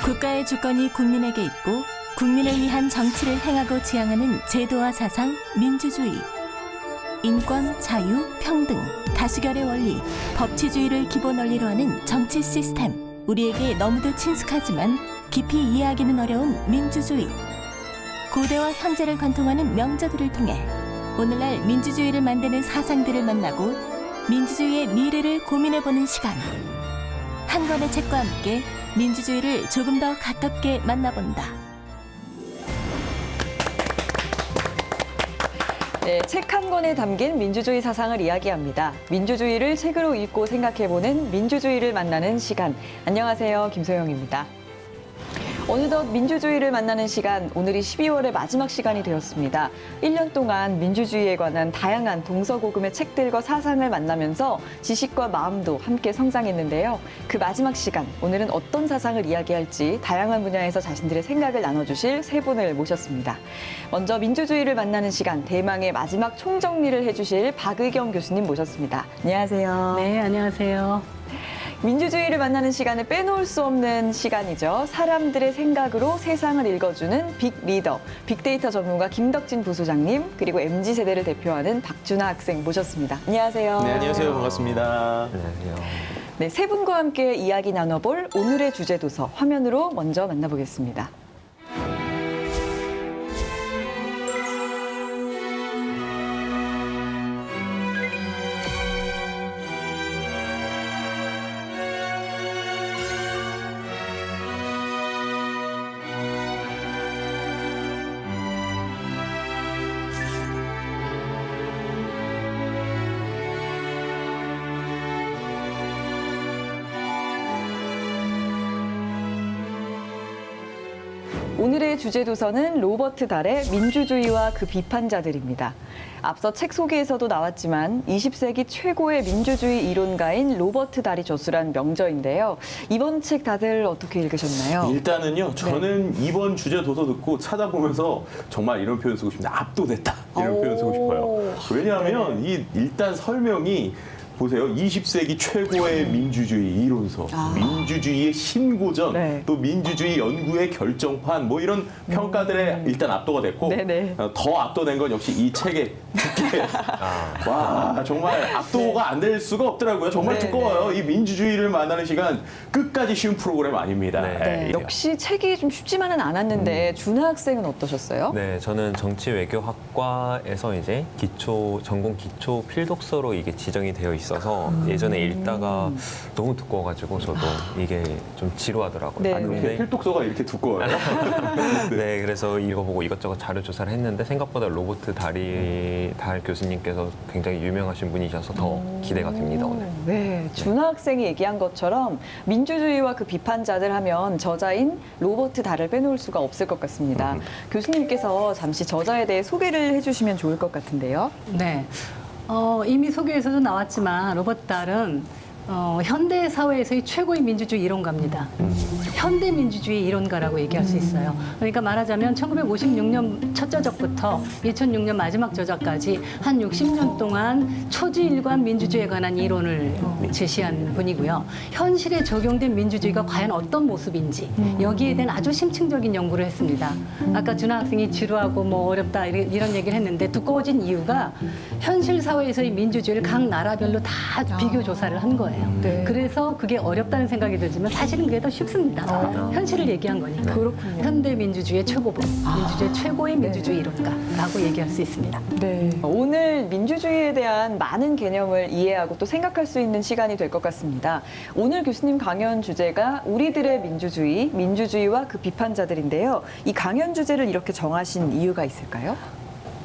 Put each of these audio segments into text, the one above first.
국가의 주권이 국민에게 있고 국민을 위한 정치를 행하고 지향하는 제도와 사상, 민주주의. 인권, 자유, 평등, 다수결의 원리, 법치주의를 기본 원리로 하는 정치 시스템. 우리에게 너무도 친숙하지만 깊이 이해하기는 어려운 민주주의. 고대와 현재를 관통하는 명저들을 통해 오늘날 민주주의를 만드는 사상들을 만나고 민주주의의 미래를 고민해보는 시간. 한 권의 책과 함께 민주주의를 조금 더 가깝게 만나본다. 네, 책 한 권에 담긴 민주주의 사상을 이야기합니다. 민주주의를 책으로 읽고 생각해보는 민주주의를 만나는 시간. 안녕하세요, 김소영입니다. 어느덧 민주주의를 만나는 시간, 오늘이 12월의 마지막 시간이 되었습니다. 1년 동안 민주주의에 관한 다양한 동서고금의 책들과 사상을 만나면서 지식과 마음도 함께 성장했는데요. 그 마지막 시간, 오늘은 어떤 사상을 이야기할지 다양한 분야에서 자신들의 생각을 나눠주실 세 분을 모셨습니다. 먼저 민주주의를 만나는 시간, 대망의 마지막 총정리를 해주실 박의경 교수님 모셨습니다. 안녕하세요. 네, 안녕하세요. 민주주의를 만나는 시간을 빼놓을 수 없는 시간이죠. 사람들의 생각으로 세상을 읽어주는 빅리더, 빅데이터 전문가 김덕진 부소장님, 그리고 MZ세대를 대표하는 박준하 학생 모셨습니다. 안녕하세요. 네, 안녕하세요. 반갑습니다. 안녕하세요. 네, 세 분과 함께 이야기 나눠볼 오늘의 주제 도서, 화면으로 먼저 만나보겠습니다. 오늘의 주제 도서는 로버트 달의 민주주의와 그 비판자들입니다. 앞서 책 소개에서도 나왔지만 20세기 최고의 민주주의 이론가인 로버트 달이 저술한 명저인데요. 이번 책 다들 어떻게 읽으셨나요? 일단은요, 저는 이번 주제 도서 듣고 찾아보면서 정말 이런 표현 쓰고 싶은데 압도됐다. 이런 표현 쓰고 싶어요. 왜냐하면 이 일단 설명이 보세요. 20세기 최고의 민주주의 이론서, 민주주의의 신고전, 네. 또 민주주의 연구의 결정판, 뭐 이런 평가들에 일단 압도가 됐고, 네네. 더 압도된 건 역시 이 책의 두께. 와, 정말 압도가 안 될 수가 없더라고요. 정말 네, 두꺼워요. 이 민주주의를 만나는 시간 끝까지 쉬운 프로그램 아닙니다. 네, 역시 책이 좀 쉽지만은 않았는데 준하 학생은 어떠셨어요? 네, 저는 정치 외교학과에서 이제 전공 기초 필독서로 이게 지정이 되어 있어서 예전에 읽다가 너무 두꺼워가지고 저도 이게 좀 지루하더라고요. 네, 이렇게 근데 필독서가 이렇게 두꺼워요. 네, 그래서 읽어보고 이것저것 자료 조사를 했는데 생각보다 로버트 달 교수님께서 굉장히 유명하신 분이셔서 더 기대가 됩니다, 오늘. 네, 준하 학생이 얘기한 것처럼 민주주의와 그 비판자들 하면 저자인 로버트 달을 빼놓을 수가 없을 것 같습니다. 교수님께서 잠시 저자에 대해 소개를 해주시면 좋을 것 같은데요. 네. 이미 소개에서도 나왔지만 로버트 달은 현대 사회에서의 최고의 민주주의 이론가입니다. 현대 민주주의 이론가라고 얘기할 수 있어요. 그러니까 말하자면 1956년 첫 저작부터 2006년 마지막 저작까지 한 60년 동안 초지일관 민주주의에 관한 이론을 제시한 분이고요. 현실에 적용된 민주주의가 과연 어떤 모습인지 여기에 대한 아주 심층적인 연구를 했습니다. 아까 준하 학생이 지루하고 뭐 어렵다 이런 얘기를 했는데 두꺼워진 이유가 현실 사회에서의 민주주의를 각 나라별로 다 비교 조사를 한 거예요. 네. 그래서 그게 어렵다는 생각이 들지만 사실은 그게 더 쉽습니다. 현실을 얘기한 거니까. 그렇군요. 현대 민주주의의 최고봉, 민주주의 최고의 민주주의 이론가라고 얘기할 수 있습니다. 네. 오늘 민주주의에 대한 많은 개념을 이해하고 또 생각할 수 있는 시간이 될 것 같습니다. 오늘 교수님 강연 주제가 우리들의 민주주의, 민주주의와 그 비판자들인데요. 이 강연 주제를 이렇게 정하신 이유가 있을까요?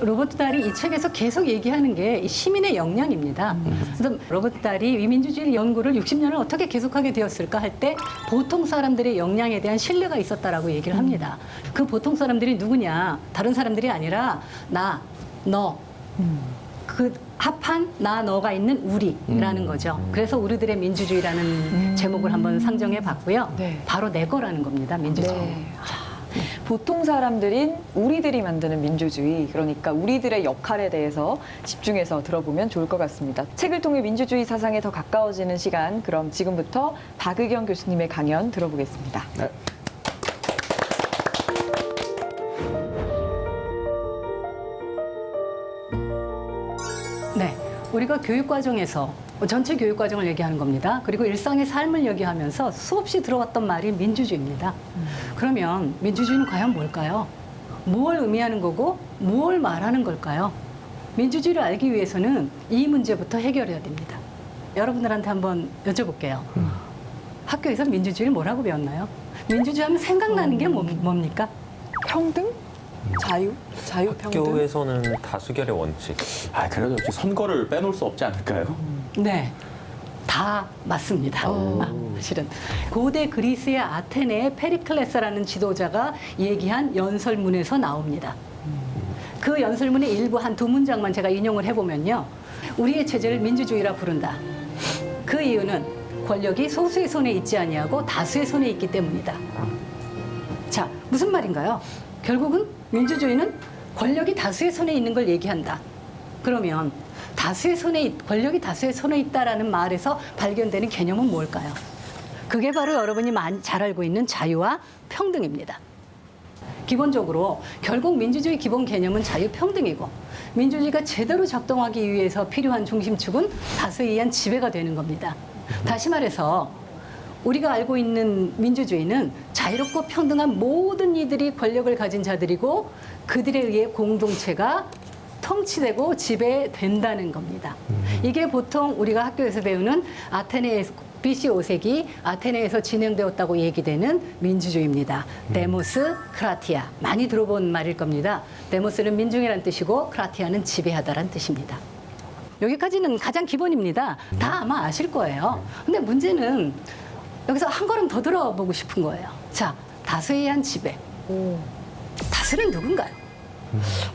로버트 달이 이 책에서 계속 얘기하는 게 시민의 역량입니다. 그래서 로버트 달이 이 민주주의 연구를 60년을 어떻게 계속하게 되었을까 할 때 보통 사람들의 역량에 대한 신뢰가 있었다라고 얘기를 합니다. 그 보통 사람들이 누구냐? 다른 사람들이 아니라 나, 너, 그 합한 나, 너가 있는 우리라는 거죠. 그래서 우리들의 민주주의라는 제목을 한번 상정해 봤고요. 네. 바로 내 거라는 겁니다. 민주주의. 네. 보통 사람들인 우리들이 만드는 민주주의, 그러니까 우리들의 역할에 대해서 집중해서 들어보면 좋을 것 같습니다. 책을 통해 민주주의 사상에 더 가까워지는 시간, 그럼 지금부터 박의경 교수님의 강연 들어보겠습니다. 네. 네, 우리가 교육과정에서 전체 교육과정을 얘기하는 겁니다. 그리고 일상의 삶을 얘기하면서 수없이 들어왔던 말이 민주주의입니다. 그러면 민주주의는 과연 뭘까요? 무엇을 의미하는 거고 무엇을 말하는 걸까요? 민주주의를 알기 위해서는 이 문제부터 해결해야 됩니다. 여러분들한테 한번 여쭤볼게요. 학교에서 민주주의를 뭐라고 배웠나요? 민주주의 하면 생각나는 게 뭡니까? 평등? 자유? 자유평등? 학교에서는 다수결의 원칙. 아, 그래도 역시 선거를 빼놓을 수 없지 않을까요? 네, 다 맞습니다. 실은 고대 그리스의 아테네의 페리클레스라는 지도자가 얘기한 연설문에서 나옵니다. 그 연설문의 일부 한 두 문장만 제가 인용을 해보면요. 우리의 체제를 민주주의라 부른다. 그 이유는 권력이 소수의 손에 있지 아니하고 다수의 손에 있기 때문이다. 자, 무슨 말인가요? 결국은 민주주의는 권력이 다수의 손에 있는 걸 얘기한다. 그러면 권력이 다수의 손에 있다라는 말에서 발견되는 개념은 뭘까요? 그게 바로 여러분이 잘 알고 있는 자유와 평등입니다. 기본적으로 결국 민주주의 기본 개념은 자유평등이고, 민주주의가 제대로 작동하기 위해서 필요한 중심축은 다수에 의한 지배가 되는 겁니다. 다시 말해서 우리가 알고 있는 민주주의는 자유롭고 평등한 모든 이들이 권력을 가진 자들이고 그들에 의해 공동체가 통치되고 지배된다는 겁니다. 이게 보통 우리가 학교에서 배우는 아테네에서 BC 5세기 아테네에서 진행되었다고 얘기되는 민주주의입니다. 데모스, 크라티아. 많이 들어본 말일 겁니다. 데모스는 민중이란 뜻이고 크라티아는 지배하다란 뜻입니다. 여기까지는 가장 기본입니다. 다 아마 아실 거예요. 근데 문제는 여기서 한 걸음 더 들어보고 싶은 거예요. 자, 다수에 의한 지배. 다수는 누군가요?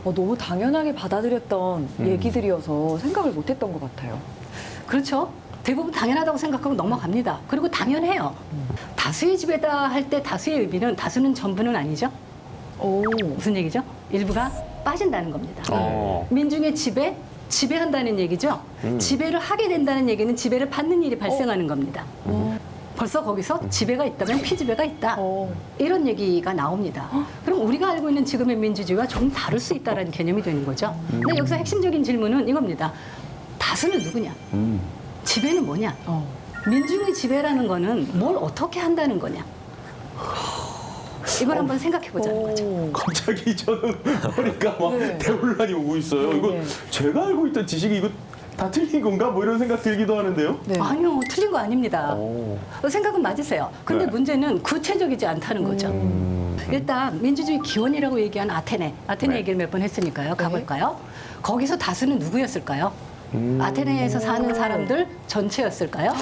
너무 당연하게 받아들였던 얘기들이어서 생각을 못했던 것 같아요. 그렇죠. 대부분 당연하다고 생각하고 넘어갑니다. 그리고 당연해요. 다수의 지배다 할 때 다수의 의미는 다수는 전부는 아니죠. 무슨 얘기죠? 일부가 빠진다는 겁니다. 민중의 지배한다는 얘기죠. 지배를 하게 된다는 얘기는 지배를 받는 일이 발생하는 겁니다. 벌써 거기서 지배가 있다면 피지배가 있다. 이런 얘기가 나옵니다. 그럼 우리가 알고 있는 지금의 민주주의와 좀 다를 수 있다는 개념이 되는 거죠. 근데 여기서 핵심적인 질문은 이겁니다. 다수는 누구냐? 지배는 뭐냐? 민중의 지배라는 거는 뭘 어떻게 한다는 거냐? 이걸 한번 생각해 보자는 거죠. 갑자기 저는 머리가 막 대혼란이 오고 있어요. 이거 제가 알고 있던 지식이 이거 다 틀린 건가? 뭐 이런 생각 들기도 하는데요. 아니요, 틀린 거 아닙니다. 생각은 맞으세요. 근데 문제는 구체적이지 않다는 거죠. 일단 민주주의 기원이라고 얘기한 아테네 얘기를 몇 번 했으니까요. 가볼까요? 거기서 다수는 누구였을까요? 아테네에서 사는 사람들 전체였을까요?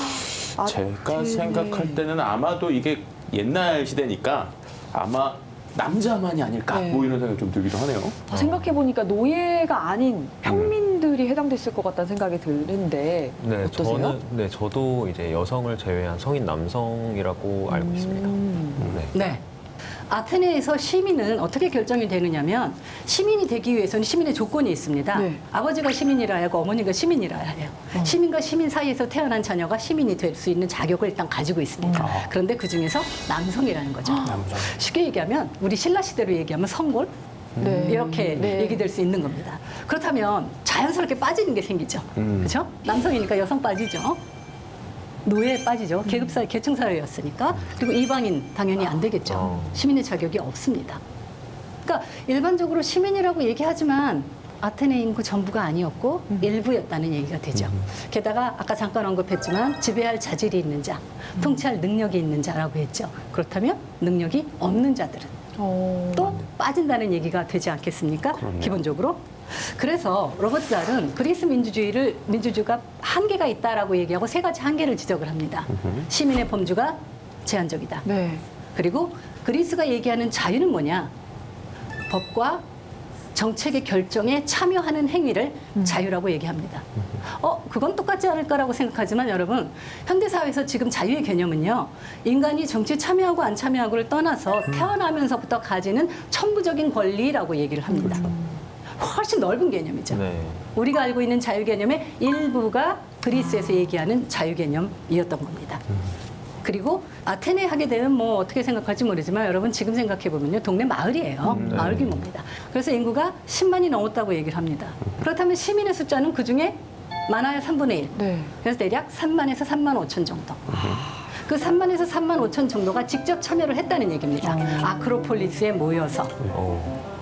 제가 생각할 때는 아마도 이게 옛날 시대니까 아마 남자만이 아닐까 뭐 이런 생각이 좀 들기도 하네요. 생각해보니까 노예가 아닌 평민들이 해당됐을 것 같다는 생각이 드는데 네, 어떠세요? 저도 이제 여성을 제외한 성인 남성이라고 알고 있습니다. 네. 아테네에서 시민은 어떻게 결정이 되느냐면 시민이 되기 위해서는 시민의 조건이 있습니다. 네. 아버지가 시민이라 하고 어머니가 시민이라 해요. 시민과 시민 사이에서 태어난 자녀가 시민이 될 수 있는 자격을 일단 가지고 있습니다. 그런데 그중에서 남성이라는 거죠. 쉽게 얘기하면 우리 신라 시대로 얘기하면 성골 이렇게 얘기될 수 있는 겁니다. 그렇다면 자연스럽게 빠지는 게 생기죠. 그렇죠? 남성이니까 여성 빠지죠. 노예에 빠지죠. 계층 사회였으니까. 그리고 이방인 당연히 안 되겠죠. 시민의 자격이 없습니다. 그러니까 일반적으로 시민이라고 얘기하지만 아테네 인구 전부가 아니었고 일부였다는 얘기가 되죠. 게다가 아까 잠깐 언급했지만 지배할 자질이 있는 자, 통치할 능력이 있는 자라고 했죠. 그렇다면 능력이 없는 자들은 또 빠진다는 얘기가 되지 않겠습니까? 그럼요. 기본적으로. 그래서 로버트 달은 그리스 민주주의가 한계가 있다라고 얘기하고 세 가지 한계를 지적을 합니다. 시민의 범주가 제한적이다. 네. 그리고 그리스가 얘기하는 자유는 뭐냐? 법과 정책의 결정에 참여하는 행위를 자유라고 얘기합니다. 그건 똑같지 않을까라고 생각하지만 여러분, 현대사회에서 지금 자유의 개념은요, 인간이 정치에 참여하고 안 참여하고를 떠나서 태어나면서부터 가지는 천부적인 권리라고 얘기를 합니다. 훨씬 넓은 개념이죠. 네. 우리가 알고 있는 자유 개념의 일부가 그리스에서 얘기하는 자유 개념이었던 겁니다. 그리고 아테네 하게 되면 뭐 어떻게 생각할지 모르지만 여러분 지금 생각해 보면요, 동네 마을이에요. 마을 규모입니다. 그래서 인구가 10만이 넘었다고 얘기를 합니다. 그렇다면 시민의 숫자는 그 중에 많아야 3분의 1. 네. 그래서 대략 3만에서 3만 5천 정도. 그 3만에서 3만 5천 정도가 직접 참여를 했다는 얘기입니다. 아크로폴리스에 모여서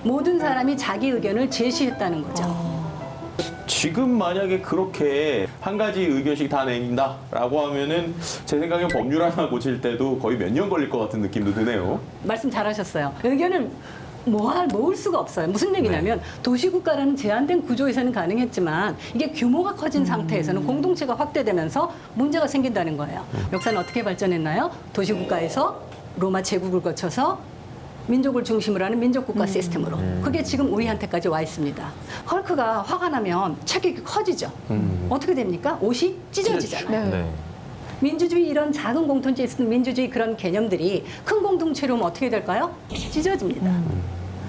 모든 사람이 자기 의견을 제시했다는 거죠. 지금 만약에 그렇게 한 가지 의견씩 다 내긴다라고 하면은 제 생각엔 법률 하나 고칠 때도 거의 몇 년 걸릴 것 같은 느낌도 드네요. 말씀 잘하셨어요. 의견을 모을 수가 없어요. 무슨 얘기냐면 도시국가라는 제한된 구조에서는 가능했지만 이게 규모가 커진 상태에서는 공동체가 확대되면서 문제가 생긴다는 거예요. 역사는 어떻게 발전했나요? 도시국가에서 로마 제국을 거쳐서 민족을 중심으로 하는 민족국가 시스템으로. 그게 지금 우리한테까지 와 있습니다. 헐크가 화가 나면 체격이 커지죠. 어떻게 됩니까? 옷이 찢어지잖아요. 네. 민주주의 이런 작은 공통체에 있는 민주주의 그런 개념들이 큰 공동체로 오면 어떻게 될까요? 찢어집니다.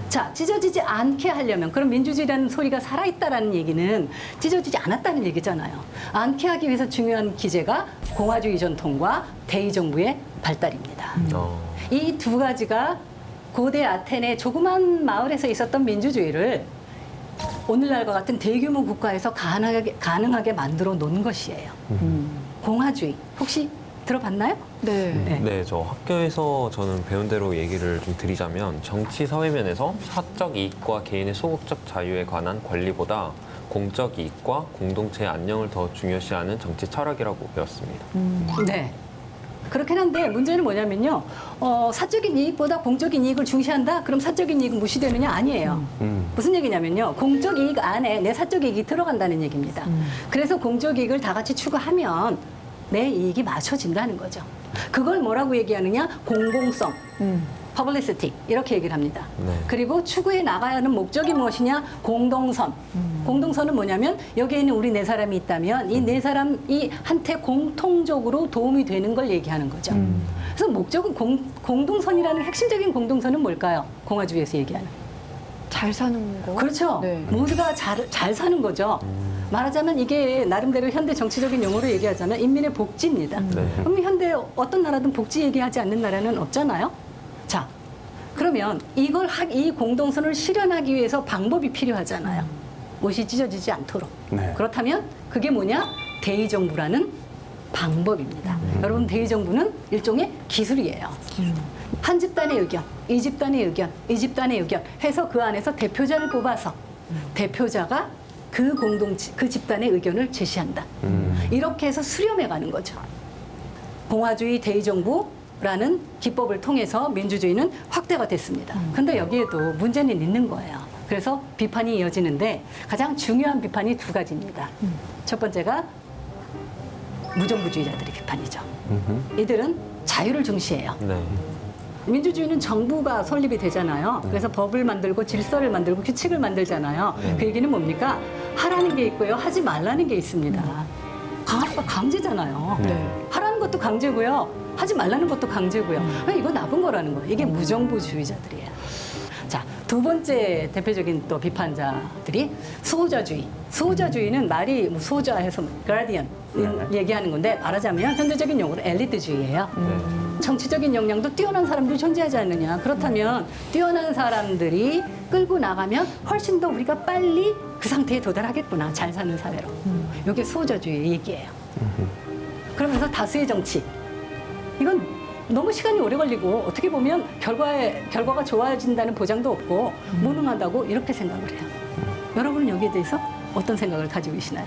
자, 찢어지지 않게 하려면 그럼 민주주의라는 소리가 살아있다라는 얘기는 찢어지지 않았다는 얘기잖아요. 않게 하기 위해서 중요한 기제가 공화주의 전통과 대의정부의 발달입니다. 이 두 가지가 고대 아테네 조그만 마을에서 있었던 민주주의를 오늘날과 같은 대규모 국가에서 가능하게 만들어 놓은 것이에요. 공화주의 혹시 들어봤나요? 네. 네, 저 학교에서 저는 배운 대로 얘기를 좀 드리자면 정치 사회면에서 사적 이익과 개인의 소극적 자유에 관한 권리보다 공적 이익과 공동체의 안녕을 더 중요시하는 정치 철학이라고 배웠습니다. 네. 그렇긴 한데 문제는 뭐냐면요. 사적인 이익보다 공적인 이익을 중시한다? 그럼 사적인 이익은 무시되느냐? 아니에요. 무슨 얘기냐면요. 공적 이익 안에 내 사적 이익이 들어간다는 얘기입니다. 그래서 공적 이익을 다 같이 추구하면 내 이익이 맞춰진다는 거죠. 그걸 뭐라고 얘기하느냐? 공공성, 퍼블리시티 이렇게 얘기를 합니다. 네. 그리고 추구해 나가야 하는 목적이 무엇이냐? 공동선. 공동선은 뭐냐면 여기에 있는 우리 네 사람이 있다면 이 네 사람이 한테 공통적으로 도움이 되는 걸 얘기하는 거죠. 그래서 목적은 공동선이라는 핵심적인 공동선은 뭘까요? 공화주의에서 얘기하는. 잘 사는 거. 그렇죠. 네. 모두가 잘 사는 거죠. 말하자면 이게 나름대로 현대 정치적인 용어로 얘기하자면 인민의 복지입니다. 그럼 현대 어떤 나라든 복지 얘기하지 않는 나라는 없잖아요. 자, 그러면 이 공동선을 실현하기 위해서 방법이 필요하잖아요. 옷이 찢어지지 않도록. 네. 그렇다면 그게 뭐냐? 대의정부라는 방법입니다. 여러분, 대의정부는 일종의 기술이에요. 한 집단의 의견, 이 집단의 의견, 이 집단의 의견 해서 그 안에서 대표자를 뽑아서 대표자가 그 집단의 의견을 제시한다. 이렇게 해서 수렴해 가는 거죠. 공화주의 대의정부라는 기법을 통해서 민주주의는 확대가 됐습니다. 근데 여기에도 문제는 있는 거예요. 그래서 비판이 이어지는데 가장 중요한 비판이 두 가지입니다. 첫 번째가 무정부주의자들의 비판이죠. 이들은 자유를 중시해요. 네. 민주주의는 정부가 설립이 되잖아요. 그래서 법을 만들고 질서를 만들고 규칙을 만들잖아요. 그 얘기는 뭡니까? 하라는 게 있고요. 하지 말라는 게 있습니다. 강제잖아요. 네. 하라는 것도 강제고요. 하지 말라는 것도 강제고요. 이거 나쁜 거라는 거예요. 이게 무정부주의자들이에요. 자, 두 번째 대표적인 또 비판자들이 수호자주의. 수호자주의는 말이 뭐 수호자해서 가디언 얘기하는 건데 말하자면 현대적인 용어로 엘리트주의예요. 정치적인 역량도 뛰어난 사람들이 존재하지 않느냐. 그렇다면 뛰어난 사람들이 끌고 나가면 훨씬 더 우리가 빨리 그 상태에 도달하겠구나. 잘 사는 사회로. 이게 수호자주의 얘기예요. 그러면서 다수의 정치. 이건 너무 시간이 오래 걸리고 어떻게 보면 결과가 좋아진다는 보장도 없고 무능하다고 이렇게 생각을 해요. 여러분은 여기에 대해서 어떤 생각을 가지고 계시나요?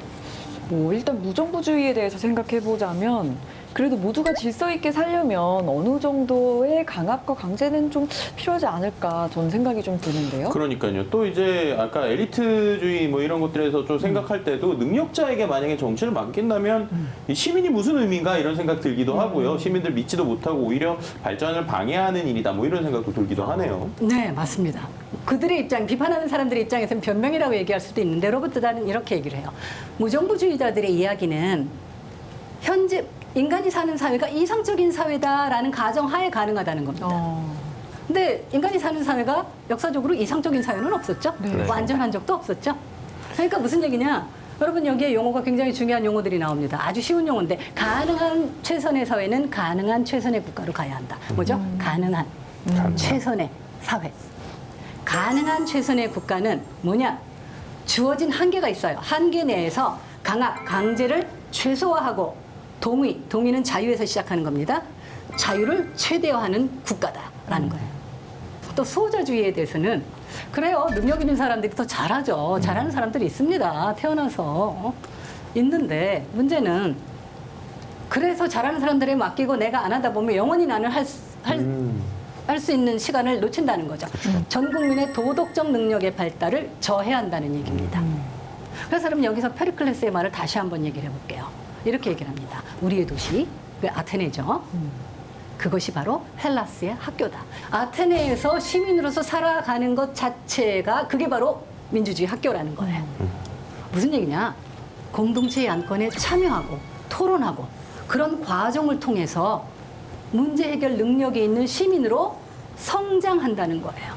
일단 무정부주의에 대해서 생각해 보자면 그래도 모두가 질서 있게 살려면 어느 정도의 강압과 강제는 좀 필요하지 않을까 저는 생각이 좀 드는데요. 그러니까요. 또 이제 아까 엘리트주의 뭐 이런 것들에서 좀 생각할 때도 능력자에게 만약에 정치를 맡긴다면 이 시민이 무슨 의미인가 이런 생각 들기도 하고요. 시민들 믿지도 못하고 오히려 발전을 방해하는 일이다 뭐 이런 생각도 들기도 하네요. 네, 맞습니다. 그들의 입장, 비판하는 사람들의 입장에서는 변명이라고 얘기할 수도 있는데 로버트 다는 이렇게 얘기를 해요. 무정부주의자들의 이야기는 현재 인간이 사는 사회가 이상적인 사회다라는 가정하에 가능하다는 겁니다. 근데 인간이 사는 사회가 역사적으로 이상적인 사회는 없었죠. 네. 완전한 적도 없었죠. 그러니까 무슨 얘기냐? 여러분 여기에 용어가 굉장히 중요한 용어들이 나옵니다. 아주 쉬운 용어인데 가능한 최선의 사회는 가능한 최선의 국가로 가야 한다. 뭐죠? 가능한 최선의 사회. 가능한 최선의 국가는 뭐냐? 주어진 한계가 있어요. 한계 내에서 강압, 강제를 최소화하고 동의는 자유에서 시작하는 겁니다. 자유를 최대화하는 국가다라는 거예요. 또 수호자주의에 대해서는 그래요. 능력 있는 사람들이 더 잘하죠. 잘하는 사람들이 있습니다. 태어나서 있는데 문제는 그래서 잘하는 사람들에 맡기고 내가 안 하다 보면 영원히 나는 할 수 있는 시간을 놓친다는 거죠. 전 국민의 도덕적 능력의 발달을 저해야 한다는 얘기입니다. 그래서 여러분 여기서 페리클레스의 말을 다시 한번 얘기를 해볼게요. 이렇게 얘기를 합니다. 우리의 도시, 그 아테네죠. 그것이 바로 헬라스의 학교다. 아테네에서 시민으로서 살아가는 것 자체가 그게 바로 민주주의 학교라는 거예요. 무슨 얘기냐? 공동체의 안건에 참여하고 토론하고 그런 과정을 통해서 문제 해결 능력이 있는 시민으로 성장한다는 거예요.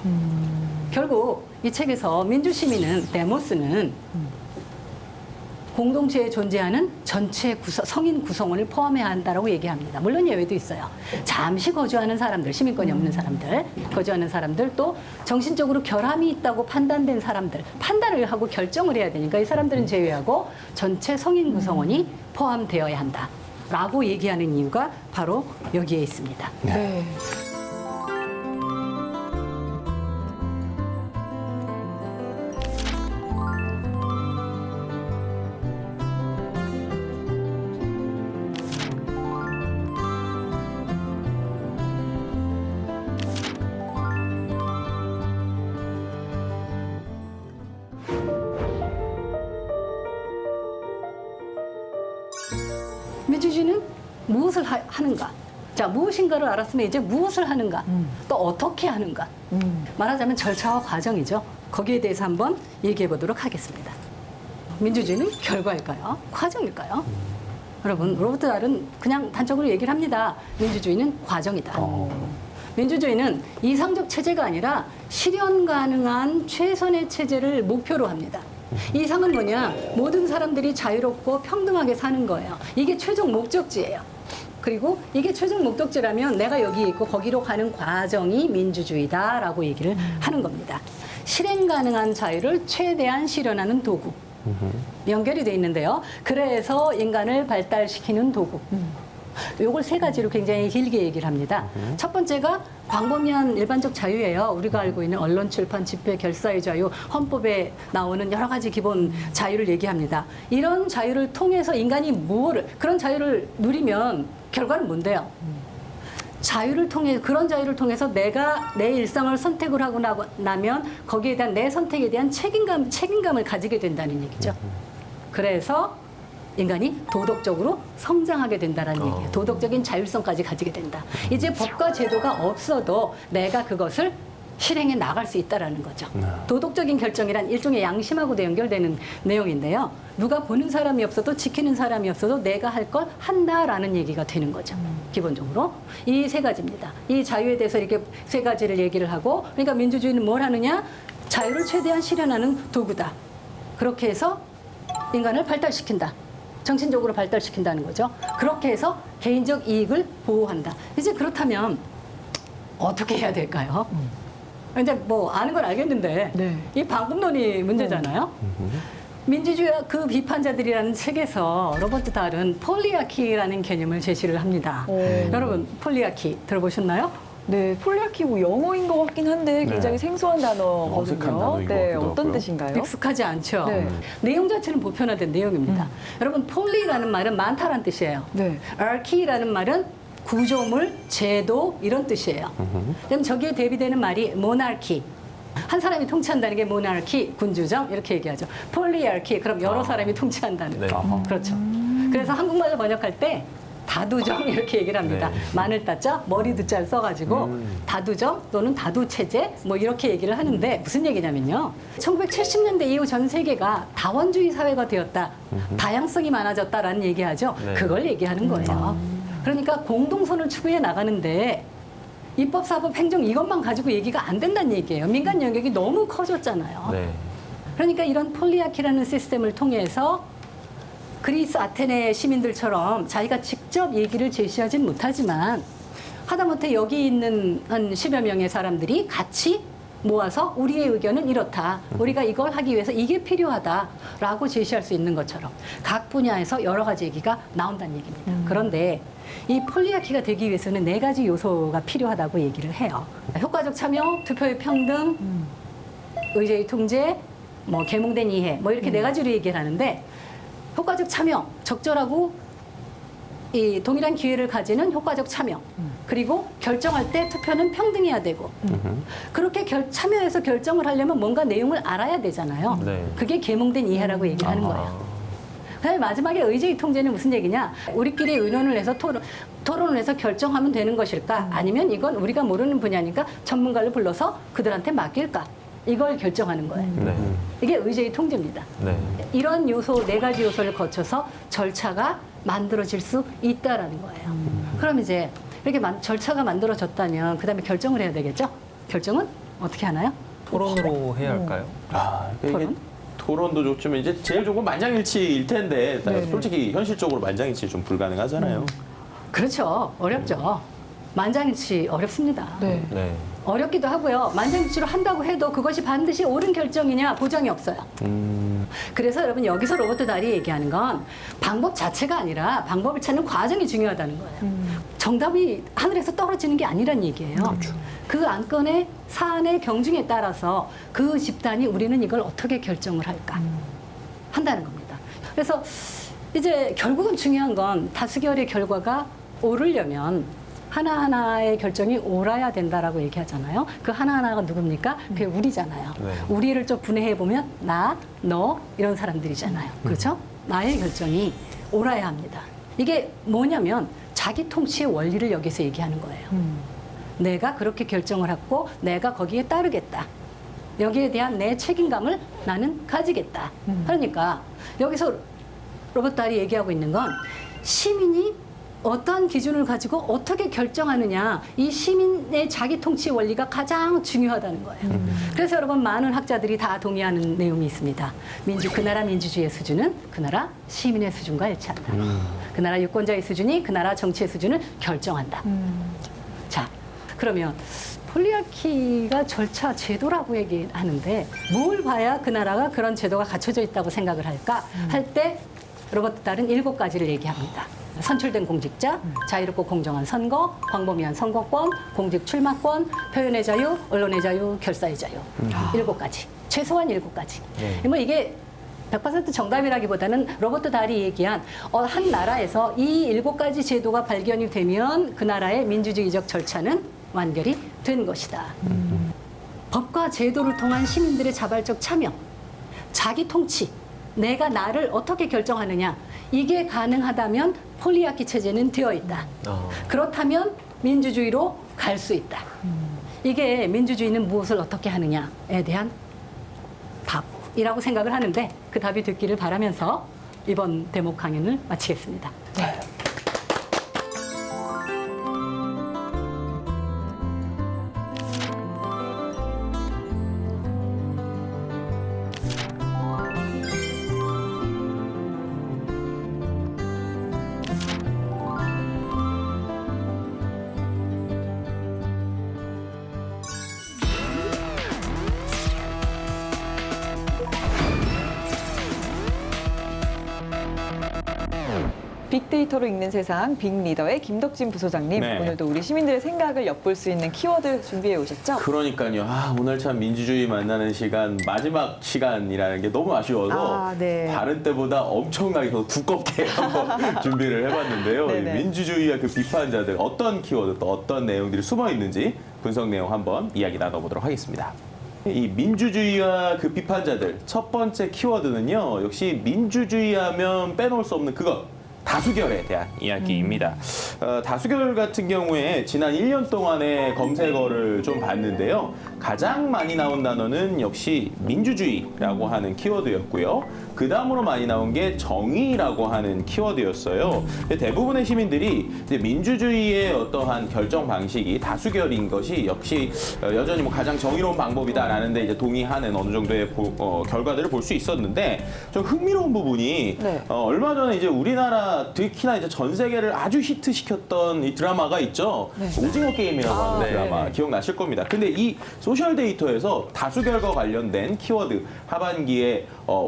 결국 이 책에서 민주시민은 데모스는 공동체에 존재하는 전체 성인 구성원을 포함해야 한다고 얘기합니다. 물론 예외도 있어요. 잠시 거주하는 사람들, 시민권이 없는 사람들, 거주하는 사람들, 또 정신적으로 결함이 있다고 판단된 사람들, 판단을 하고 결정을 해야 되니까 이 사람들은 제외하고 전체 성인 구성원이 포함되어야 한다라고 얘기하는 이유가 바로 여기에 있습니다. 네. 민주주의는 무엇을 하는가? 자, 무엇인가를 알았으면 이제 무엇을 하는가? 또 어떻게 하는가? 말하자면 절차와 과정이죠. 거기에 대해서 한번 얘기해 보도록 하겠습니다. 민주주의는 결과일까요? 과정일까요? 여러분, 로버트 달은 그냥 단적으로 얘기를 합니다. 민주주의는 과정이다. 민주주의는 이상적 체제가 아니라 실현 가능한 최선의 체제를 목표로 합니다. 이상은 뭐냐? 모든 사람들이 자유롭고 평등하게 사는 거예요. 이게 최종 목적지예요. 그리고 이게 최종 목적지라면 내가 여기 있고 거기로 가는 과정이 민주주의다라고 얘기를 하는 겁니다. 실행 가능한 자유를 최대한 실현하는 도구. 연결이 돼 있는데요. 그래서 인간을 발달시키는 도구. 요걸 세 가지로 굉장히 길게 얘기를 합니다. 첫 번째가 광범위한 일반적 자유예요. 우리가 알고 있는 언론, 출판, 집회, 결사의 자유, 헌법에 나오는 여러 가지 기본 자유를 얘기합니다. 이런 자유를 통해서 인간이 그런 자유를 누리면 결과는 뭔데요? 그런 자유를 통해서 내가 내 일상을 선택을 하고 나면 거기에 대한 내 선택에 대한 책임감을 가지게 된다는 얘기죠. 그래서 인간이 도덕적으로 성장하게 된다는 얘기예요. 도덕적인 자율성까지 가지게 된다. 이제 법과 제도가 없어도 내가 그것을 실행해 나갈 수 있다는 거죠. 도덕적인 결정이란 일종의 양심하고도 연결되는 내용인데요. 누가 보는 사람이 없어도 지키는 사람이 없어도 내가 할 걸 한다라는 얘기가 되는 거죠. 기본적으로. 이 세 가지입니다. 이 자유에 대해서 이렇게 세 가지를 얘기를 하고 그러니까 민주주의는 뭘 하느냐? 자유를 최대한 실현하는 도구다. 그렇게 해서 인간을 발달시킨다. 정신적으로 발달시킨다는 거죠. 그렇게 해서 개인적 이익을 보호한다. 이제 그렇다면 어떻게 해야 될까요? 이제 뭐 아는 건 알겠는데 네. 이 방법론이 문제잖아요. 민주주의 그 비판자들이라는 책에서 로버트 달은 폴리아키라는 개념을 제시를 합니다. 여러분 폴리아키 들어보셨나요? 네, 폴리아키 뭐 영어인 것 같긴 한데 굉장히 네. 생소한 단어거든요. 어색한 단어인 것 네, 같기도 어떤 하고요. 뜻인가요? 익숙하지 않죠. 네. 내용 자체는 보편화된 내용입니다. 여러분 폴리라는 말은 많다라는 뜻이에요. 네. 아키라는 말은 구조물, 제도 이런 뜻이에요. 그럼 저기에 대비되는 말이 모나르키. 한 사람이 통치한다는 게 모나르키, 군주정 이렇게 얘기하죠. 폴리아키 그럼 여러 사람이 통치한다는. 네. 그렇죠. 그래서 한국말로 번역할 때 다두정 이렇게 얘기를 합니다. 네. 마늘 따자 머리 두자를 써가지고 다두정 또는 다두체제 뭐 이렇게 얘기를 하는데 무슨 얘기냐면요. 1970년대 이후 전 세계가 다원주의 사회가 되었다. 다양성이 많아졌다라는 얘기하죠. 네. 그걸 얘기하는 거예요. 그러니까 공동선을 추구해 나가는데 입법, 사법, 행정 이것만 가지고 얘기가 안 된다는 얘기예요. 민간 영역이 너무 커졌잖아요. 네. 그러니까 이런 폴리아키라는 시스템을 통해서 그리스 아테네 시민들처럼 자기가 직접 얘기를 제시하진 못하지만 하다못해 여기 있는 한 10여 명의 사람들이 같이 모아서 우리의 의견은 이렇다. 우리가 이걸 하기 위해서 이게 필요하다라고 제시할 수 있는 것처럼 각 분야에서 여러 가지 얘기가 나온다는 얘기입니다. 그런데 이 폴리아키가 되기 위해서는 4가지 요소가 필요하다고 얘기를 해요. 효과적 참여, 투표의 평등, 의제의 통제, 뭐 계몽된 이해, 뭐 이렇게 4가지로 얘기를 하는데 효과적 참여, 적절하고 이 동일한 기회를 가지는 효과적 참여. 그리고 결정할 때 투표는 평등해야 되고. 그렇게 참여해서 결정을 하려면 뭔가 내용을 알아야 되잖아요. 네. 그게 계몽된 이해라고 얘기를 하는 거예요. 그다음에 마지막에 의제의 통제는 무슨 얘기냐? 우리끼리 의논을 해서 토론을 해서 결정하면 되는 것일까? 아니면 이건 우리가 모르는 분야니까 전문가를 불러서 그들한테 맡길까? 이걸 결정하는 거예요. 네. 이게 의제의 통제입니다. 네. 이런 요소 4가지 요소를 거쳐서 절차가 만들어질 수 있다라는 거예요. 그럼 이제 이렇게 절차가 만들어졌다면 그다음에 결정을 해야 되겠죠? 결정은 어떻게 하나요? 토론으로 해야 할까요? 이게 토론? 토론도 좋지만 이제 제일 좋은 건 만장일치일 텐데 네네. 솔직히 현실적으로 만장일치 좀 불가능하잖아요. 그렇죠. 어렵죠. 만장일치 어렵습니다. 네. 네. 어렵기도 하고요. 만장일치로 한다고 해도 그것이 반드시 옳은 결정이냐 보장이 없어요. 그래서 여러분 여기서 로버트 달이 얘기하는 건 방법 자체가 아니라 방법을 찾는 과정이 중요하다는 거예요. 정답이 하늘에서 떨어지는 게 아니란 얘기예요. 그 안건의 사안의 경중에 따라서 그 집단이 우리는 이걸 어떻게 결정을 할까 한다는 겁니다. 그래서 이제 결국은 중요한 건 다수결의 결과가 오르려면 하나하나의 결정이 옳아야 된다라고 얘기하잖아요. 그 하나하나가 누굽니까? 그게 우리잖아요. 네. 우리를 좀 분해해 보면 나, 너 이런 사람들이잖아요. 그렇죠? 나의 결정이 옳아야 합니다. 이게 뭐냐면 자기 통치의 원리를 여기서 얘기하는 거예요. 내가 그렇게 결정을 했고 내가 거기에 따르겠다. 여기에 대한 내 책임감을 나는 가지겠다. 그러니까 여기서 로버트 달이 얘기하고 있는 건 시민이 어떤 기준을 가지고 어떻게 결정하느냐 이 시민의 자기 통치 원리가 가장 중요하다는 거예요. 그래서 여러분 많은 학자들이 다 동의하는 내용이 있습니다. 그 나라 민주주의의 수준은 그 나라 시민의 수준과 일치한다. 그 나라 유권자의 수준이 그 나라 정치의 수준을 결정한다. 자, 그러면 폴리아키가 절차 제도라고 얘기하는데 뭘 봐야 그 나라가 그런 제도가 갖춰져 있다고 생각을 할까? 할 때 로버트 달은 7가지를 얘기합니다. 선출된 공직자, 자유롭고 공정한 선거, 광범위한 선거권, 공직 출마권, 표현의 자유, 언론의 자유, 결사의 자유. 7가지. 최소한 7가지. 네. 뭐 이게 100% 정답이라기보다는 로버트 달이 얘기한 한 나라에서 이 7가지 제도가 발견이 되면 그 나라의 민주주의적 절차는 완결이 된 것이다. 법과 제도를 통한 시민들의 자발적 참여, 자기 통치, 내가 나를 어떻게 결정하느냐 이게 가능하다면 폴리아키 체제는 되어 있다. 그렇다면 민주주의로 갈 수 있다. 이게 민주주의는 무엇을 어떻게 하느냐에 대한 답이라고 생각을 하는데 그 답이 됐기를 바라면서 이번 대목 강연을 마치겠습니다. 네. 빅데이터로 읽는 세상 빅리더의 김덕진 부소장님. 네. 오늘도 우리 시민들의 생각을 엿볼 수 있는 키워드 준비해 오셨죠? 그러니까요. 오늘 참 민주주의 만나는 시간 마지막 시간이라는 게 너무 아쉬워서 네. 다른 때보다 엄청나게 더 두껍게 한번 준비를 해봤는데요. 이 네네. 민주주의와 그 비판자들 어떤 키워드 또 어떤 내용들이 숨어 있는지 분석 내용 한번 이야기 나눠보도록 하겠습니다. 이 민주주의와 그 비판자들 첫 번째 키워드는요. 역시 민주주의하면 빼놓을 수 없는 그것. 다수결에 대한 이야기입니다. 다수결 같은 경우에 지난 1년 동안의 검색어를 좀 봤는데요. 가장 많이 나온 단어는 역시 민주주의라고 하는 키워드였고요. 그 다음으로 많이 나온 게 정의라고 하는 키워드였어요. 대부분의 시민들이 이제 민주주의의 어떠한 결정 방식이 다수결인 것이 역시 여전히 뭐 가장 정의로운 방법이다라는 데 이제 동의하는 어느 정도의 결과들을 볼 수 있었는데 좀 흥미로운 부분이 네. 얼마 전에 이제 우리나라 특히나 이제 전 세계를 아주 히트시켰던 이 드라마가 있죠. 네. 오징어 게임이라고 하는 네. 드라마 기억나실 겁니다. 근데 이 소셜 데이터에서 다수결과 관련된 키워드 하반기에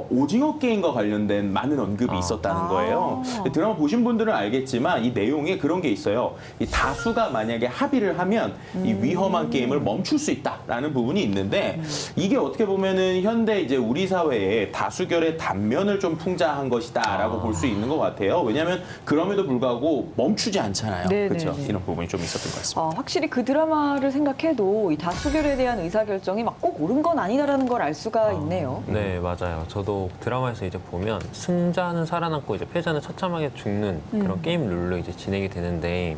오징어 게임과 관련된 많은 언급이 있었다는 거예요. 드라마 보신 분들은 알겠지만 이 내용에 그런 게 있어요. 이 다수가 만약에 합의를 하면 이 위험한 게임을 멈출 수 있다라는 부분이 있는데 이게 어떻게 보면은 현대 이제 우리 사회에 다수결의 단면을 좀 풍자한 것이다라고 볼 수 있는 것 같아요. 왜냐하면 그럼에도 불구하고 멈추지 않잖아요. 네네네. 그렇죠? 이런 부분이 좀 있었던 것 같습니다. 확실히 그 드라마를 생각해도 이 다수결에 대한 의사결정이 막 꼭 옳은 건 아니다라는 걸 알 수가 있네요. 네, 맞아요. 저도 드라마에서 이제 보면 승자는 살아남고 이제 패자는 처참하게 죽는 그런 게임 룰로 이제 진행이 되는데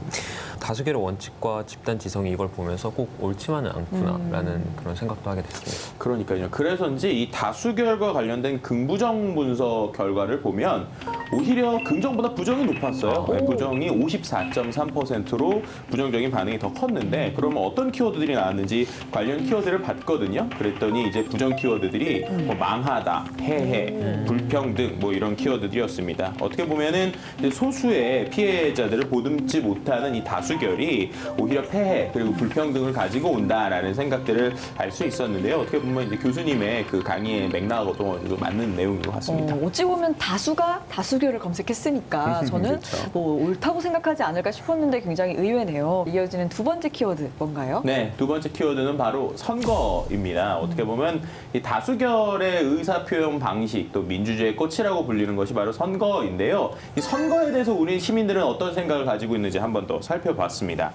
다수결의 원칙과 집단 지성이 이걸 보면서 꼭 옳지만은 않구나라는 그런 생각도 하게 됐습니다. 그러니까요. 그래서인지 이 다수결과 관련된 긍부정 분석 결과를 보면 오히려 긍정보다 부정이 높았어요. 네, 부정이 54.3%로 부정적인 반응이 더 컸는데 그러면 어떤 키워드들이 나왔는지 관련 키워드를 봤거든요. 그랬더니 이제 부정 키워드들이 뭐 망하다, 해해, 불평등 뭐 이런 키워드들이었습니다. 어떻게 보면은 이제 소수의 피해자들을 보듬지 못하는 이 다수결이 오히려 폐해 그리고 불평등을 가지고 온다라는 생각들을 알 수 있었는데요. 어떻게 보면 이제 교수님의 그 강의의 맥락하고도 맞는 내용인 것 같습니다. 어찌 보면 다수가 다수결을 검색했으니까 저는 그렇죠. 뭐 옳다고 생각하지 않을까 싶었는데 굉장히 의외네요. 이어지는 두 번째 키워드 뭔가요? 네, 두 번째 키워드는 바로 선거입니다. 어떻게 보면 이 다수결의 의사표현 방식, 또 민주주의의 꽃이라고 불리는 것이 바로 선거인데요. 이 선거에 대해서 우리 시민들은 어떤 생각을 가지고 있는지 한번 더 살펴봤습니다.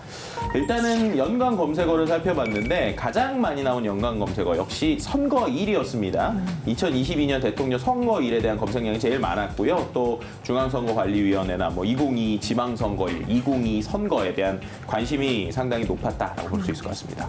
일단은 연관 검색어를 살펴봤는데 가장 많이 나온 연관 검색어 역시 선거일이었습니다. 2022년 대통령 선거일에 대한 검색량이 제일 많았고요. 또 중앙선거관리위원회나 뭐 2022 지방선거일, 2022 선거에 대한 관심이 상당히 높았다라고 볼 수 있을 것 같습니다.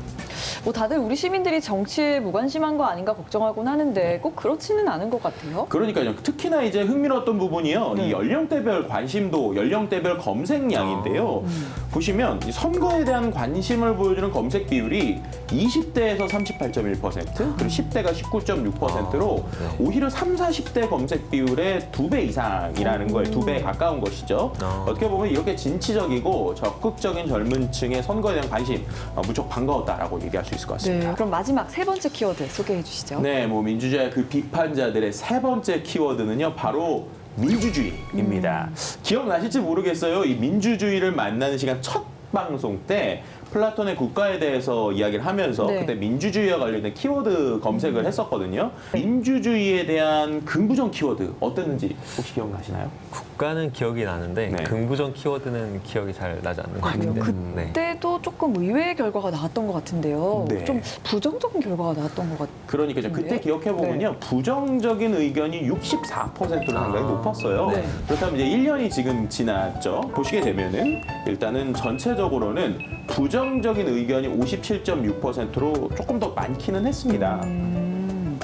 뭐 다들 우리 시민들이 정치에 무관심한 거 아닌가 걱정하곤 하는데 꼭 그렇지는 않은 것 같아요. 그러니까요. 특히나 이제 흥미로웠던 부분이요. 이 연령대별 관심도, 연령대별 검색량인데요. 보시면 이 선거에 대한 관심을 보여주는 검색 비율이 20대에서 38.1%, 그리고 10대가 19.6%로 오히려 3, 40대 검색 비율의 2배 이상이라는 거예요. 2배에 가까운 것이죠. 어떻게 보면 이렇게 진취적이고 적극적인 젊은 층의 선거에 대한 관심 무척 반가웠다라고 얘기할 수 있을 것 같습니다. 그럼 마지막 세 번째 키워드 소개해 주시죠. 네, 뭐 민주주의 그 비판자들의 세 번째 키워드는요, 바로 민주주의입니다. 기억나실지 모르겠어요. 이 민주주의를 만나는 시간 첫 방송 때 플라톤의 국가에 대해서 이야기를 하면서 네. 그때 민주주의와 관련된 키워드 검색을 했었거든요. 민주주의에 대한 긍부정 키워드 어땠는지 혹시 기억나시나요? 국가는 기억이 나는데 네. 긍부정 키워드는 기억이 잘 나지 않는 것 같은데. 네. 그때도 조금 의외의 결과가 나왔던 것 같은데요. 네. 좀 부정적인 결과가 나왔던 것 같아요. 그러니까 그때 네. 기억해보면요. 부정적인 의견이 64%로 상당히 높았어요. 네. 그렇다면 이제 1년이 지금 지났죠. 보시게 되면은 일단은 전체적으로는 부정적인 의견이 57.6%로 조금 더 많기는 했습니다.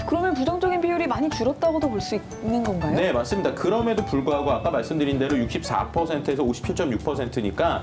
그러면 부정적인 비율이 많이 줄었다고도 볼 수 있는 건가요? 네, 맞습니다. 그럼에도 불구하고 아까 말씀드린 대로 64%에서 57.6%니까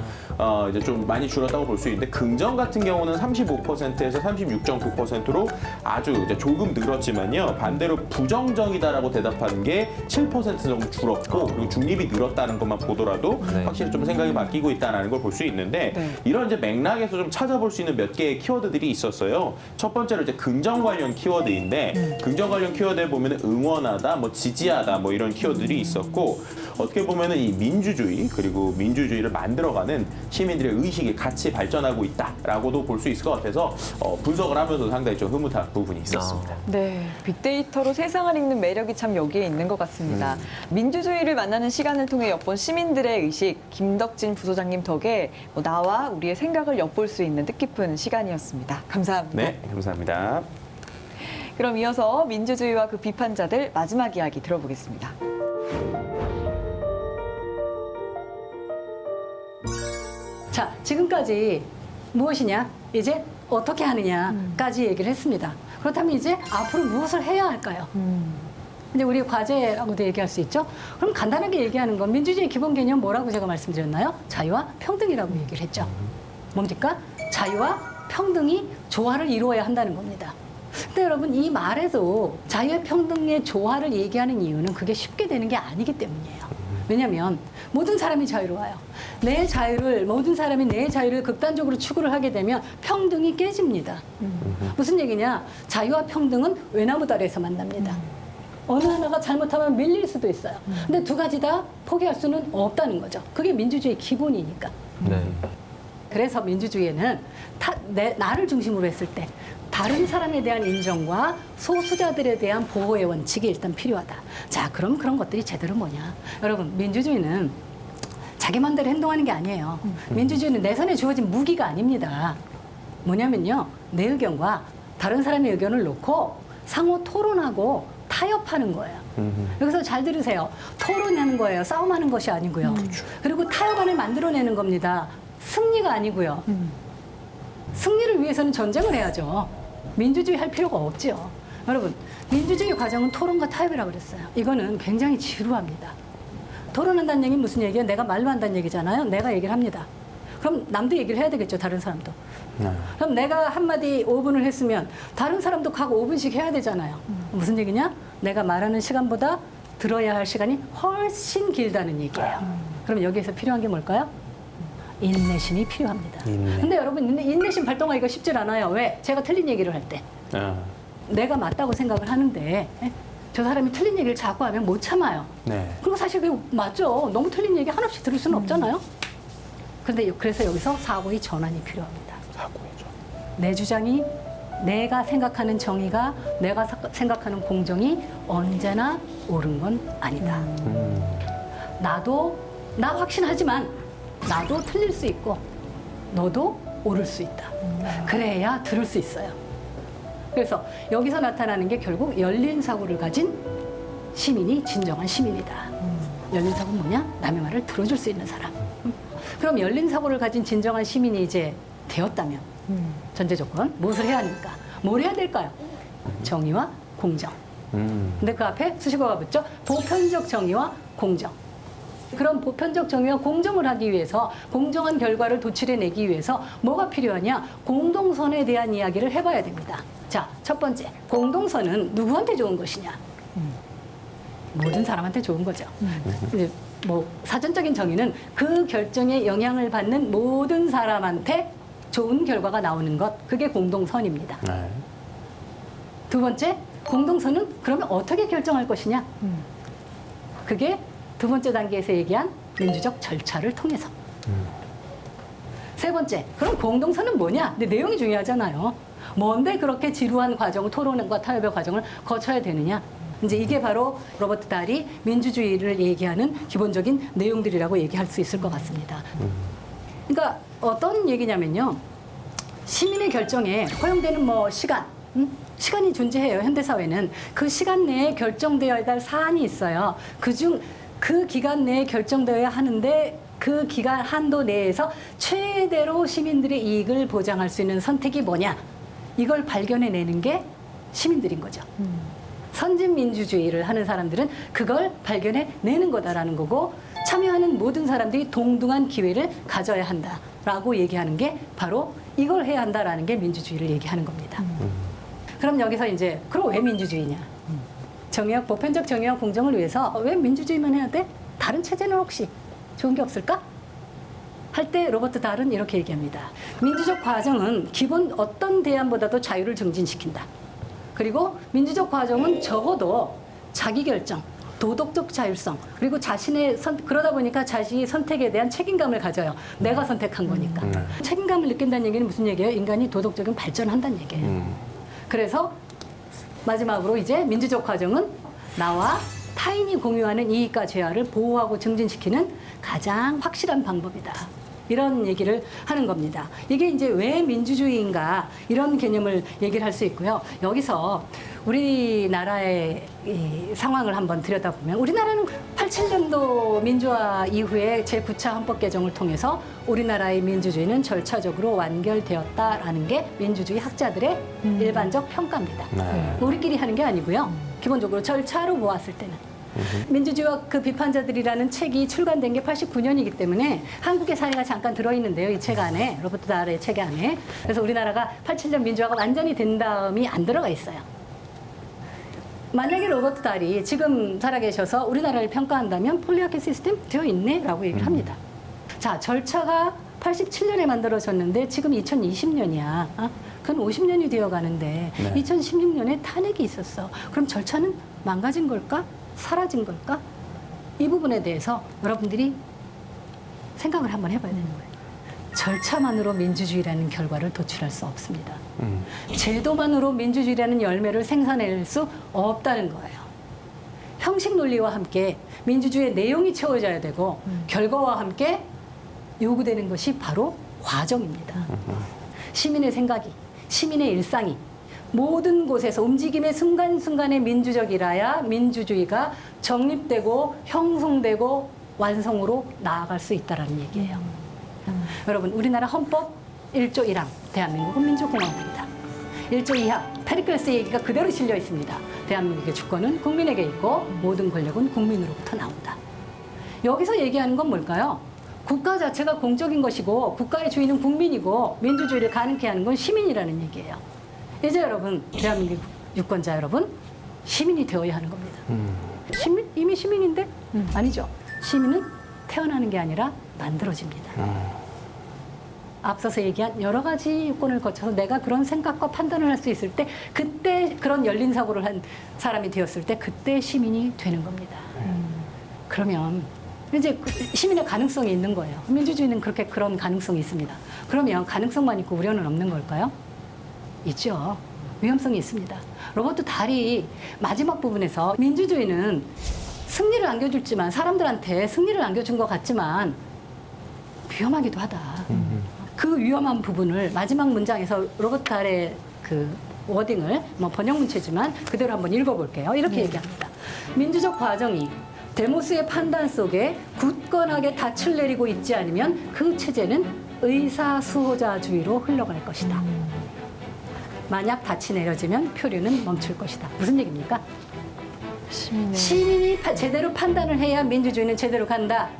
이제 좀 많이 줄었다고 볼 수 있는데 긍정 같은 경우는 35%에서 36.9%로 아주 이제 조금 늘었지만요. 반대로 부정적이다라고 대답하는 게 7% 정도 줄었고 그리고 중립이 늘었다는 것만 보더라도 네. 확실히 좀 생각이 바뀌고 있다는 걸 볼 수 있는데 네. 이런 이제 맥락에서 좀 찾아볼 수 있는 몇 개의 키워드들이 있었어요. 첫 번째로 이제 긍정 관련 키워드인데 긍정 관련 키워드에 보면 보면은 응원하다, 뭐 지지하다, 뭐 이런 키워드들이 있었고 어떻게 보면은 이 민주주의 그리고 민주주의를 만들어가는 시민들의 의식이 같이 발전하고 있다라고도 볼 수 있을 것 같아서 분석을 하면서 상당히 좀 흐뭇한 부분이 있었습니다. 네, 빅데이터로 세상을 읽는 매력이 참 여기에 있는 것 같습니다. 민주주의를 만나는 시간을 통해 엿본 시민들의 의식, 김덕진 부소장님 덕에 나와 우리의 생각을 엿볼 수 있는 뜻깊은 시간이었습니다. 감사합니다. 네, 감사합니다. 그럼 이어서 민주주의와 그 비판자들 마지막 이야기 들어보겠습니다. 자, 지금까지 무엇이냐, 이제 어떻게 하느냐까지 얘기를 했습니다. 그렇다면 이제 앞으로 무엇을 해야 할까요? 이제 우리 과제라고도 얘기할 수 있죠. 그럼 간단하게 얘기하는 건 민주주의 기본 개념 뭐라고 제가 말씀드렸나요? 자유와 평등이라고 얘기를 했죠. 뭡니까? 자유와 평등이 조화를 이루어야 한다는 겁니다. 근데 여러분, 이 말에도 자유와 평등의 조화를 얘기하는 이유는 그게 쉽게 되는 게 아니기 때문이에요. 왜냐하면 모든 사람이 자유로워요. 내 자유를, 모든 사람이 내 자유를 극단적으로 추구를 하게 되면 평등이 깨집니다. 무슨 얘기냐? 자유와 평등은 외나무 아래에서 만납니다. 어느 하나가 잘못하면 밀릴 수도 있어요. 근데 두 가지 다 포기할 수는 없다는 거죠. 그게 민주주의 기본이니까. 네. 그래서 민주주의에는 나를 중심으로 했을 때 다른 사람에 대한 인정과 소수자들에 대한 보호의 원칙이 일단 필요하다. 자, 그럼 그런 것들이 제대로 뭐냐? 여러분, 민주주의는 자기 마음대로 행동하는 게 아니에요. 민주주의는 내 손에 주어진 무기가 아닙니다. 뭐냐면요, 내 의견과 다른 사람의 의견을 놓고 상호 토론하고 타협하는 거예요. 여기서 잘 들으세요. 토론하는 거예요. 싸움하는 것이 아니고요. 그리고 타협안을 만들어내는 겁니다. 승리가 아니고요. 승리를 위해서는 전쟁을 해야죠. 민주주의 할 필요가 없죠. 여러분, 민주주의 과정은 토론과 타협이라고 그랬어요. 이거는 굉장히 지루합니다. 토론한다는 얘기는 무슨 얘기예요? 내가 말로 한다는 얘기잖아요. 내가 얘기를 합니다. 그럼 남도 얘기를 해야 되겠죠. 다른 사람도. 그럼 내가 한마디 5분을 했으면 다른 사람도 각 5분씩 해야 되잖아요. 무슨 얘기냐? 내가 말하는 시간보다 들어야 할 시간이 훨씬 길다는 얘기예요. 그럼 여기에서 필요한 게 뭘까요? 인내심이 필요합니다. 근데 여러분, 인내심 발동하기가 쉽질 않아요. 왜? 제가 틀린 얘기를 할 때. 내가 맞다고 생각을 하는데 저 사람이 틀린 얘기를 자꾸 하면 못 참아요. 네. 그리고 사실 그게 맞죠. 너무 틀린 얘기 하나씩 들을 수는 없잖아요. 그런데 그래서 여기서 사고의 전환이 필요합니다. 사고이죠. 내 주장이, 내가 생각하는 정의가, 내가 생각하는 공정이 언제나 옳은 건 아니다. 나 확신하지만 나도 틀릴 수 있고 너도 옳을 수 있다. 그래야 들을 수 있어요. 그래서 여기서 나타나는 게 결국 열린 사고를 가진 시민이 진정한 시민이다. 열린 사고는 뭐냐? 남의 말을 들어줄 수 있는 사람. 그럼 열린 사고를 가진 진정한 시민이 이제 되었다면 전제 조건 무엇을 해야 합니까? 뭘 해야 될까요? 정의와 공정. 근데 그 앞에 수식어가 붙죠? 보편적 정의와 공정. 그런 보편적 정의와 공정을 하기 위해서, 공정한 결과를 도출해내기 위해서 뭐가 필요하냐? 공동선에 대한 이야기를 해봐야 됩니다. 자, 첫 번째, 공동선은 누구한테 좋은 것이냐? 모든 사람한테 좋은 거죠. 이제 뭐 사전적인 정의는 그 결정에 영향을 받는 모든 사람한테 좋은 결과가 나오는 것, 그게 공동선입니다. 네. 두 번째, 공동선은 그러면 어떻게 결정할 것이냐? 그게 두 번째 단계에서 얘기한 민주적 절차를 통해서. 세 번째, 그럼 공동선은 뭐냐? 근데 내용이 중요하잖아요. 뭔데 그렇게 지루한 과정, 토론과 타협의 과정을 거쳐야 되느냐? 이제 이게 바로 로버트 달이 민주주의를 얘기하는 기본적인 내용들이라고 얘기할 수 있을 것 같습니다. 그러니까 어떤 얘기냐면요, 시민의 결정에 허용되는 뭐 시간, 시간이 존재해요. 현대사회는 그 시간 내에 결정되어야 할 사안이 있어요. 그중 그 기간 내에 결정되어야 하는데 그 기간 한도 내에서 최대로 시민들의 이익을 보장할 수 있는 선택이 뭐냐, 이걸 발견해내는 게 시민들인 거죠. 선진 민주주의를 하는 사람들은 그걸 발견해내는 거다라는 거고, 참여하는 모든 사람들이 동등한 기회를 가져야 한다라고 얘기하는 게 바로 이걸 해야 한다라는 게 민주주의를 얘기하는 겁니다. 그럼 여기서 이제 그럼 왜 민주주의냐? 정의와 보편적 정의와 공정을 위해서 왜 민주주의만 해야 돼? 다른 체제는 혹시 좋은 게 없을까? 할 때 로버트 달은 이렇게 얘기합니다. 민주적 과정은 기본 어떤 대안보다도 자유를 증진시킨다. 그리고 민주적 과정은 적어도 자기결정, 도덕적 자율성, 그리고 그러다 보니까 자신이 선택에 대한 책임감을 가져요. 내가 선택한 거니까. 책임감을 느낀다는 얘기는 무슨 얘기예요? 인간이 도덕적인 발전한다는 얘기예요. 그래서 마지막으로 이제 민주적 과정은 나와 타인이 공유하는 이익과 재화를 보호하고 증진시키는 가장 확실한 방법이다. 이런 얘기를 하는 겁니다. 이게 이제 왜 민주주의인가 이런 개념을 얘기를 할 수 있고요. 여기서 우리나라의 이 상황을 한번 들여다보면 우리나라는 87년도 민주화 이후에 제9차 헌법 개정을 통해서 우리나라의 민주주의는 절차적으로 완결되었다라는 게 민주주의 학자들의 일반적 평가입니다. 우리끼리 하는 게 아니고요. 기본적으로 절차로 보았을 때는. 민주주의와 그 비판자들이라는 책이 출간된 게 89년이기 때문에 한국의 사례가 잠깐 들어있는데요. 이 책 안에, 로버트 달의 책 안에. 그래서 우리나라가 87년 민주화가 완전히 된 다음이 안 들어가 있어요. 만약에 로버트 달이 지금 살아계셔서 우리나라를 평가한다면 폴리아키 시스템 되어 있네? 라고 얘기를 합니다. 자, 절차가 87년에 만들어졌는데 지금 2020년이야. 그건 50년이 되어 가는데 2016년에 탄핵이 있었어. 그럼 절차는 망가진 걸까? 사라진 걸까? 이 부분에 대해서 여러분들이 생각을 한번 해봐야 되는 거예요. 절차만으로 민주주의라는 결과를 도출할 수 없습니다. 제도만으로 민주주의라는 열매를 생산해낼 수 없다는 거예요. 형식 논리와 함께 민주주의의 내용이 채워져야 되고 결과와 함께 요구되는 것이 바로 과정입니다. 시민의 생각이, 시민의 일상이 모든 곳에서 움직임의 순간순간에 민주적이라야 민주주의가 정립되고 형성되고 완성으로 나아갈 수 있다는 얘기예요. 여러분, 우리나라 헌법 1조 1항, 대한민국은 민주공화국이다. 1조 2항, 페리클레스 얘기가 그대로 실려 있습니다. 대한민국의 주권은 국민에게 있고 모든 권력은 국민으로부터 나온다. 여기서 얘기하는 건 뭘까요? 국가 자체가 공적인 것이고 국가의 주인은 국민이고 민주주의를 가능케 하는 건 시민이라는 얘기예요. 이제 여러분, 대한민국 유권자 여러분, 시민이 되어야 하는 겁니다. 이미 시민인데? 아니죠. 시민은 태어나는 게 아니라 만들어집니다. 앞서서 얘기한 여러 가지 요건을 거쳐서 내가 그런 생각과 판단을 할 수 있을 때, 그때 그런 열린 사고를 한 사람이 되었을 때 그때 시민이 되는 겁니다. 그러면 이제 시민의 가능성이 있는 거예요. 민주주의는 그렇게 그런 가능성이 있습니다. 그러면 가능성만 있고 우려는 없는 걸까요? 있죠. 위험성이 있습니다. 로버트 달이 마지막 부분에서 민주주의는 승리를 안겨줬지만, 사람들한테 승리를 안겨준 것 같지만 위험하기도 하다. 그 위험한 부분을 마지막 문장에서 로버트 달의 그 워딩을 번역 문체지만 그대로 한번 읽어볼게요. 이렇게 얘기합니다. 민주적 과정이 데모스의 판단 속에 굳건하게 닻을 내리고 있지 않으면 그 체제는 의사수호자주의로 흘러갈 것이다. 만약 닻이 내려지면 표류는 멈출 것이다. 무슨 얘기입니까? 시민이 제대로 판단을 해야 민주주의는 제대로 간다.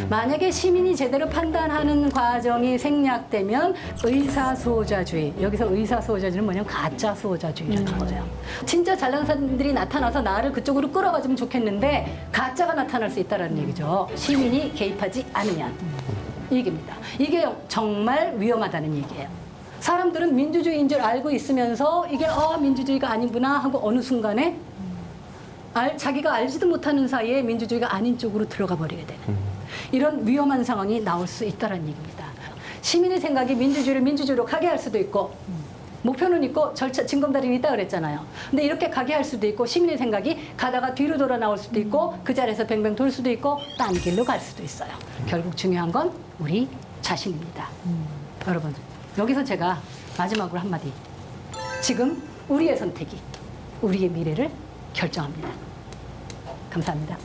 만약에 시민이 제대로 판단하는 과정이 생략되면 의사수호자주의, 여기서 의사수호자주의는 뭐냐면 가짜수호자주의라는 거예요. 진짜 잘난 사람들이 나타나서 나를 그쪽으로 끌어가주면 좋겠는데 가짜가 나타날 수 있다는 얘기죠. 시민이 개입하지 않으면. 이 얘기입니다. 이게 정말 위험하다는 얘기예요. 사람들은 민주주의인 줄 알고 있으면서 이게 민주주의가 아니구나 하고 어느 순간에 자기가 알지도 못하는 사이에 민주주의가 아닌 쪽으로 들어가 버리게 되는 이런 위험한 상황이 나올 수 있다는 얘기입니다. 시민의 생각이 민주주의를 민주주의로 가게 할 수도 있고, 목표는 있고 절차 징검다리는 있다 그랬잖아요. 근데 이렇게 가게 할 수도 있고, 시민의 생각이 가다가 뒤로 돌아 나올 수도 있고, 그 자리에서 뱅뱅 돌 수도 있고, 딴 길로 갈 수도 있어요. 결국 중요한 건 우리 자신입니다. 여러분, 여기서 제가 마지막으로 한마디. 지금 우리의 선택이 우리의 미래를 결정합니다. 감사합니다.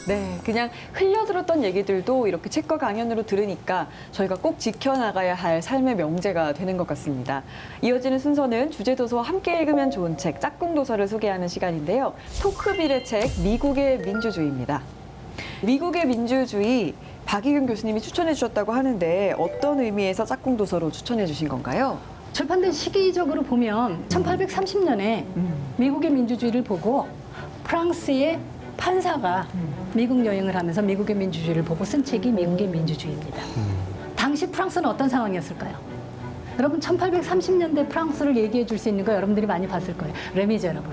네, 그냥 흘려들었던 얘기들도 이렇게 책과 강연으로 들으니까 저희가 꼭 지켜나가야 할 삶의 명제가 되는 것 같습니다. 이어지는 순서는 주제도서와 함께 읽으면 좋은 책, 짝꿍도서를 소개하는 시간인데요. 토크빌의 책, 미국의 민주주의입니다. 미국의 민주주의, 박희균 교수님이 추천해 주셨다고 하는데 어떤 의미에서 짝꿍도서로 추천해 주신 건가요? 출판된 시기적으로 보면 1830년에 미국의 민주주의를 보고 프랑스의 판사가 미국 여행을 하면서 미국의 민주주의를 보고 쓴 책이 미국의 민주주의입니다. 당시 프랑스는 어떤 상황이었을까요? 여러분 1830년대 프랑스를 얘기해 줄 수 있는 거 여러분들이 많이 봤을 거예요. 레미제라블.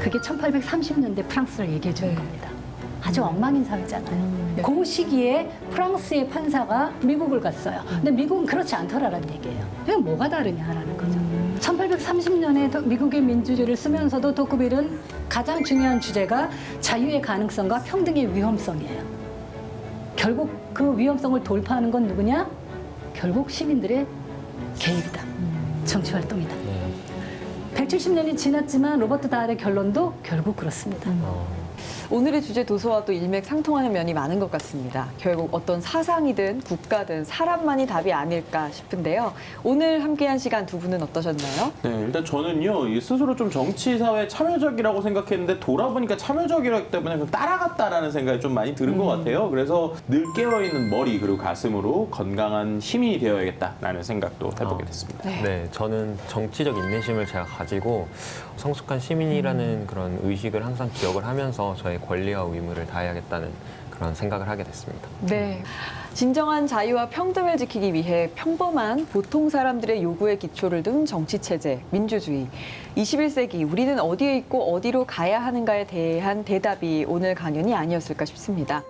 그게 1830년대 프랑스를 얘기해 주는 겁니다. 아주 엉망인 사회잖아요. 그 시기에 프랑스의 판사가 미국을 갔어요. 근데 미국은 그렇지 않더라라는 얘기예요. 이건 뭐가 다르냐라는 거죠. 1830년에 미국의 민주주의를 쓰면서도 토크빌은 가장 중요한 주제가 자유의 가능성과 평등의 위험성이에요. 결국 그 위험성을 돌파하는 건 누구냐? 결국 시민들의 개입이다. 정치활동이다. 170년이 지났지만 로버트 다할의 결론도 결국 그렇습니다. 오늘의 주제 도서와 또 일맥상통하는 면이 많은 것 같습니다. 결국 어떤 사상이든 국가든 사람만이 답이 아닐까 싶은데요. 오늘 함께한 시간 두 분은 어떠셨나요? 네, 일단 저는요, 이 스스로 좀 정치 사회 참여적이라고 생각했는데 돌아보니까 참여적이기 때문에 그냥 따라갔다라는 생각이 좀 많이 드는 것 같아요. 그래서 늘 깨어있는 머리 그리고 가슴으로 건강한 시민이 되어야겠다라는 생각도 해보게 됐습니다. 네, 저는 정치적 인내심을 제가 가지고 성숙한 시민이라는 그런 의식을 항상 기억을 하면서 저의 권리와 의무를 다해야겠다는 그런 생각을 하게 됐습니다. 네. 진정한 자유와 평등을 지키기 위해 평범한 보통 사람들의 요구에 기초를 둔 정치체제, 민주주의. 21세기 우리는 어디에 있고 어디로 가야 하는가에 대한 대답이 오늘 강연이 아니었을까 싶습니다.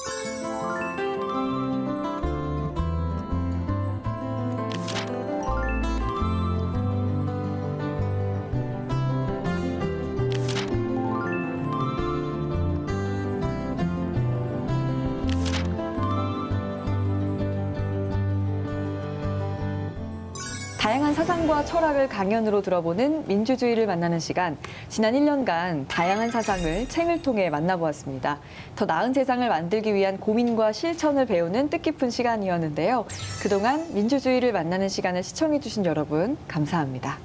다양한 사상과 철학을 강연으로 들어보는 민주주의를 만나는 시간. 지난 1년간 다양한 사상을 책을 통해 만나보았습니다. 더 나은 세상을 만들기 위한 고민과 실천을 배우는 뜻깊은 시간이었는데요. 그동안 민주주의를 만나는 시간을 시청해주신 여러분, 감사합니다.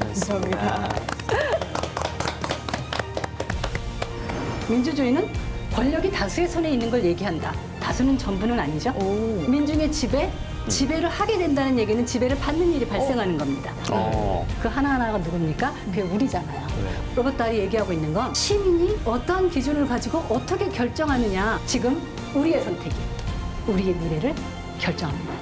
감사합니다. 민주주의는 권력이 다수의 손에 있는 걸 얘기한다. 다수는 전부는 아니죠. 민중의 지배를 하게 된다는 얘기는 지배를 받는 일이 발생하는 겁니다. 그 하나하나가 누굽니까? 그게 우리잖아요. 로버트 다할이 얘기하고 있는 건 시민이 어떤 기준을 가지고 어떻게 결정하느냐. 지금 우리의 선택이 우리의 미래를 결정합니다.